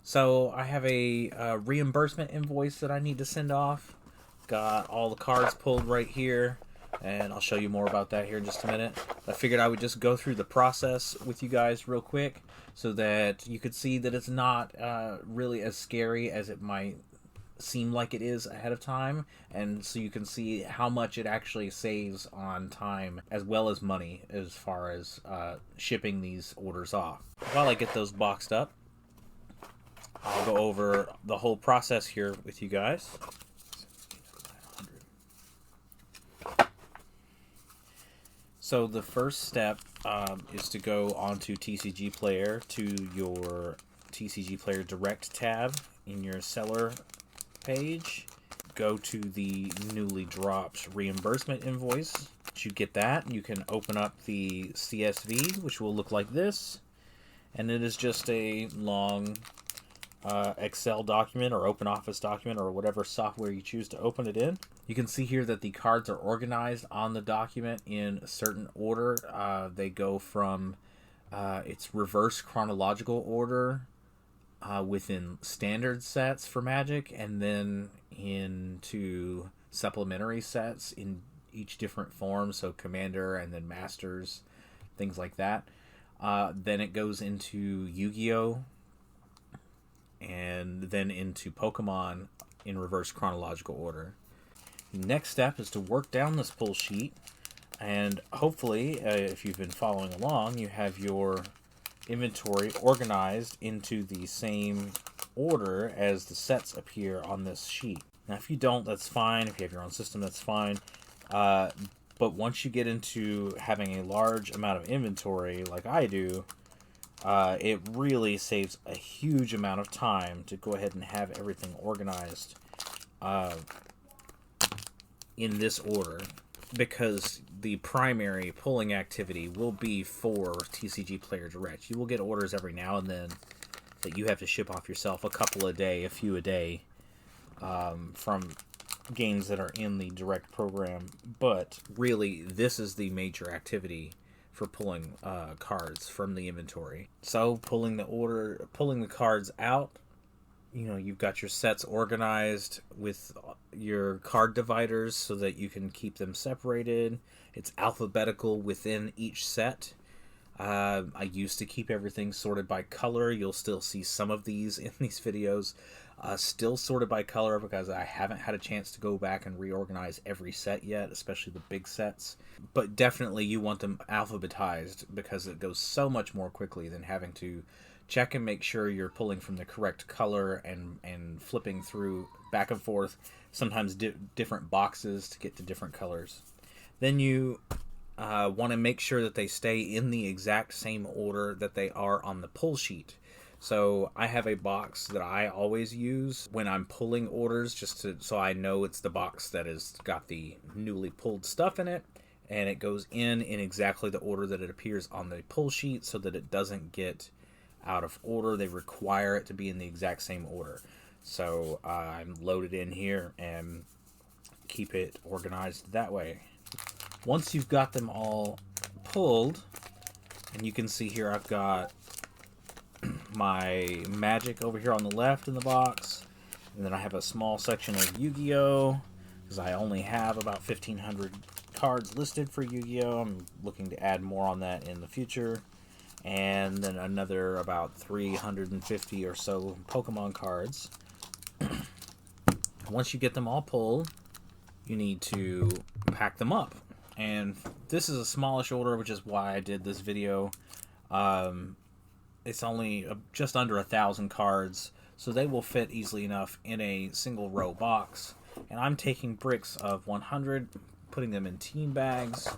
So I have a reimbursement invoice that I need to send off. Got all the cards pulled right here, and I'll show you more about that here in just a minute. I figured I would just go through the process with you guys real quick so that you could see that it's not really as scary as it might seem like it is ahead of time, and so you can see how much it actually saves on time as well as money as far as shipping these orders off. While I get those boxed up, I'll go over the whole process here with you guys. So the first step is to go onto TCG Player to your TCG Player Direct tab in your seller page. Go to the newly dropped reimbursement invoice. Once you get that, you can open up the CSV, which will look like this. And it is just a long Excel document or open office document or whatever software you choose to open it in. You can see here that the cards are organized on the document in a certain order. They go from its reverse chronological order within standard sets for Magic, and then into supplementary sets in each different form, so Commander and then Masters, things like that. Then it goes into Yu-Gi-Oh! And then into Pokemon in reverse chronological order. The next step is to work down this pull sheet, and hopefully, if you've been following along, you have your inventory organized into the same order as the sets appear on this sheet. Now, if you don't, that's fine. If you have your own system, that's fine. But once you get into having a large amount of inventory, like I do, it really saves a huge amount of time to go ahead and have everything organized in this order, because the primary pulling activity will be for TCG Player Direct. You will get orders every now and then that you have to ship off yourself, a couple a day, a few a day, from games that are in the Direct program. But really, this is the major activity for pulling cards from the inventory. So pulling the cards out, you've got your sets organized with your card dividers so that you can keep them separated. It's alphabetical within each set. I used to keep everything sorted by color. You'll still see some of these in these videos still sorted by color, because I haven't had a chance to go back and reorganize every set yet, especially the big sets. But definitely you want them alphabetized, because it goes so much more quickly than having to check and make sure you're pulling from the correct color and flipping through back and forth, sometimes different boxes to get to different colors. Then you want to make sure that they stay in the exact same order that they are on the pull sheet. So I have a box that I always use when I'm pulling orders, so I know it's the box that has got the newly pulled stuff in it, and it goes in exactly the order that it appears on the pull sheet so that it doesn't get out of order. They require it to be in the exact same order. So I'm loaded in here and keep it organized that way. Once you've got them all pulled, and you can see here I've got my Magic over here on the left in the box, and then I have a small section of Yu-Gi-Oh! Because I only have about 1,500 cards listed for Yu-Gi-Oh! I'm looking to add more on that in the future. And then another about 350 or so Pokemon cards. Once you get them all pulled, you need to pack them up. And this is a smallish order, which is why I did this video. It's only just under 1,000 cards, so they will fit easily enough in a single row box. And I'm taking bricks of 100, putting them in team bags,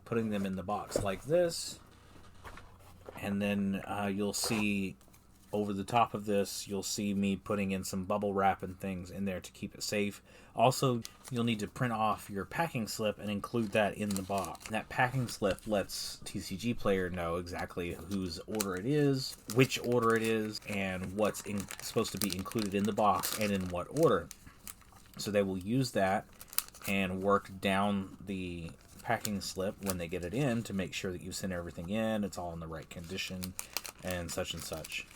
putting them in the box like this, and then you'll see over the top of this, you'll see me putting in some bubble wrap and things in there to keep it safe. Also, you'll need to print off your packing slip and include that in the box. That packing slip lets TCG Player know exactly whose order it is, which order it is, and what's supposed to be included in the box and in what order. So they will use that and work down the packing slip when they get it in to make sure that you send everything in, it's all in the right condition, and such and such.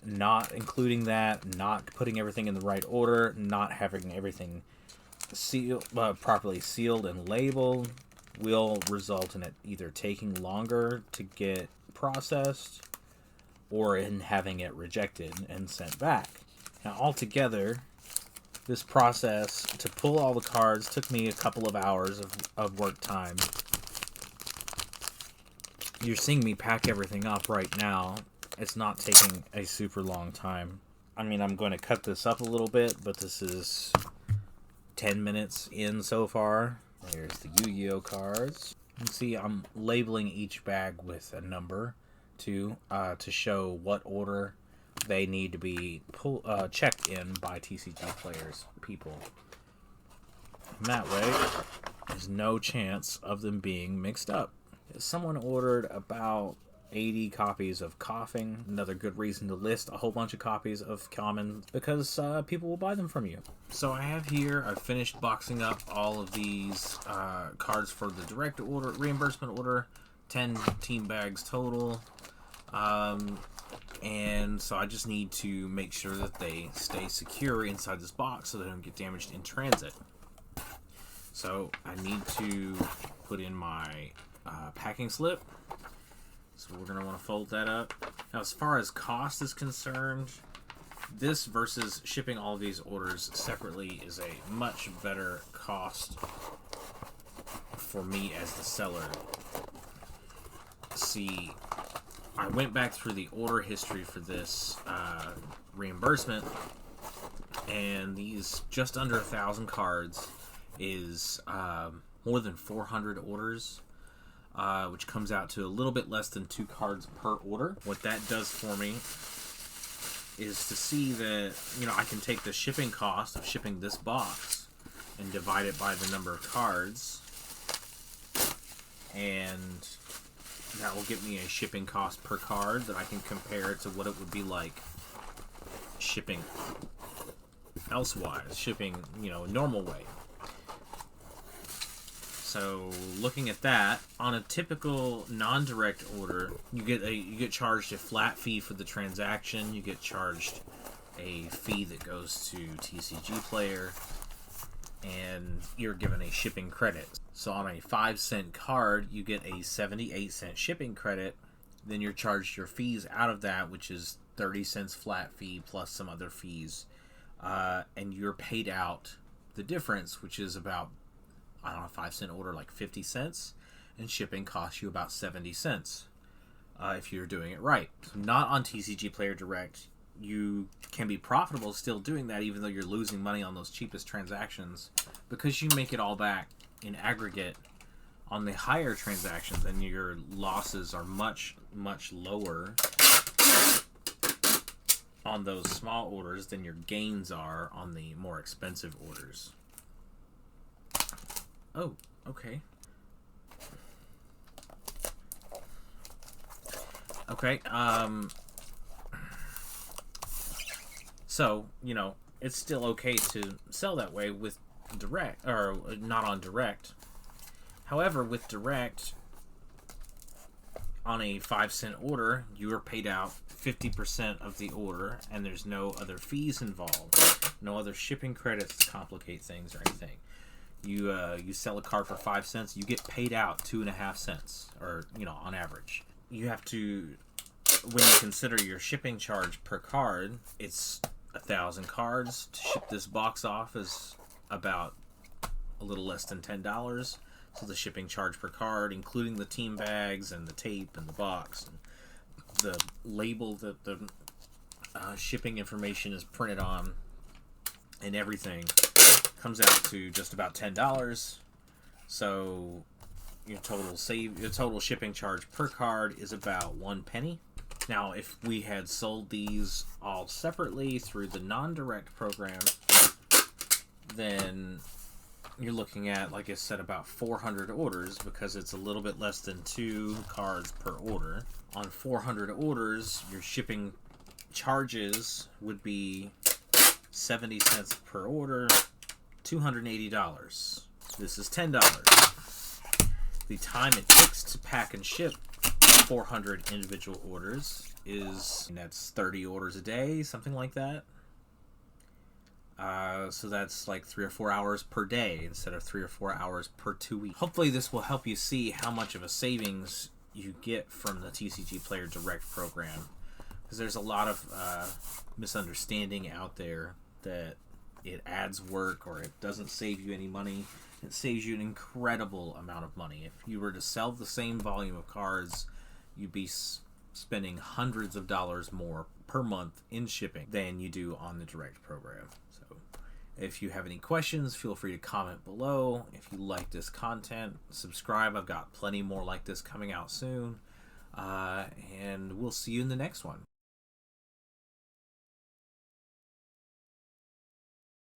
Not including that, not putting everything in the right order, not having everything properly sealed and labeled will result in it either taking longer to get processed or in having it rejected and sent back. Now, altogether, this process to pull all the cards took me a couple of hours of work time. You're seeing me pack everything up right now. It's not taking a super long time. I mean, I'm going to cut this up a little bit, but this is 10 minutes in so far. There's the Yu-Gi-Oh cards. You can see I'm labeling each bag with a number to show what order they need to be checked in by TCG players, people. And that way, there's no chance of them being mixed up. Someone ordered about 80 copies of Coughing. Another good reason to list a whole bunch of copies of Common, because people will buy them from you. So I have here, I've finished boxing up all of these cards for the direct order, reimbursement order, 10 team bags total. And so I just need to make sure that they stay secure inside this box so they don't get damaged in transit. So I need to put in my packing slip. So we're going to want to fold that up. Now, as far as cost is concerned, this versus shipping all of these orders separately is a much better cost for me as the seller. See, I went back through the order history for this reimbursement, and these just under 1,000 cards is more than 400 orders. Which comes out to a little bit less than 2 cards per order. What that does for me is to see that, I can take the shipping cost of shipping this box and divide it by the number of cards, and that will give me a shipping cost per card that I can compare to what it would be like shipping elsewise, shipping, normal way. So looking at that, on a typical non-direct order, you get charged a flat fee for the transaction. You get charged a fee that goes to TCG Player, and you're given a shipping credit. So on a 5-cent card, you get a 78-cent shipping credit. Then you're charged your fees out of that, which is 30 cents flat fee plus some other fees, and you're paid out the difference, which is about, I don't know, 5-cent order, like 50 cents, and shipping costs you about 70 cents if you're doing it right. Not on TCG Player Direct. You can be profitable still doing that, even though you're losing money on those cheapest transactions, because you make it all back in aggregate on the higher transactions, and your losses are much, much lower on those small orders than your gains are on the more expensive orders. Oh, okay. Okay, so, it's still okay to sell that way with direct, or not on direct. However, with direct, on a 5-cent order, you are paid out 50% of the order, and there's no other fees involved, no other shipping credits to complicate things or anything. You sell a card for 5 cents, you get paid out 2.5 cents, or on average. You have to, when you consider your shipping charge per card, it's 1,000 cards. To ship this box off is about a little less than $10. So the shipping charge per card, including the team bags and the tape and the box and the label that the shipping information is printed on and everything, comes out to just about $10. So your total shipping charge per card is about 1 penny. Now, if we had sold these all separately through the non-direct program, then you're looking at, like I said, about 400 orders, because it's a little bit less than 2 cards per order. On 400 orders, your shipping charges would be 70 cents per order, $280. This is $10. The time it takes to pack and ship 400 individual orders is, that's 30 orders a day, something like that. So that's like 3 or 4 hours per day instead of 3 or 4 hours per 2 weeks. Hopefully this will help you see how much of a savings you get from the TCGplayer Direct program, because there's a lot of misunderstanding out there that it adds work or it doesn't save you any money. It saves you an incredible amount of money. If you were to sell the same volume of cards, you'd be spending hundreds of dollars more per month in shipping than you do on the Direct program. So if you have any questions, feel free to comment below. If you like this content, subscribe. I've got plenty more like this coming out soon. And we'll see you in the next one.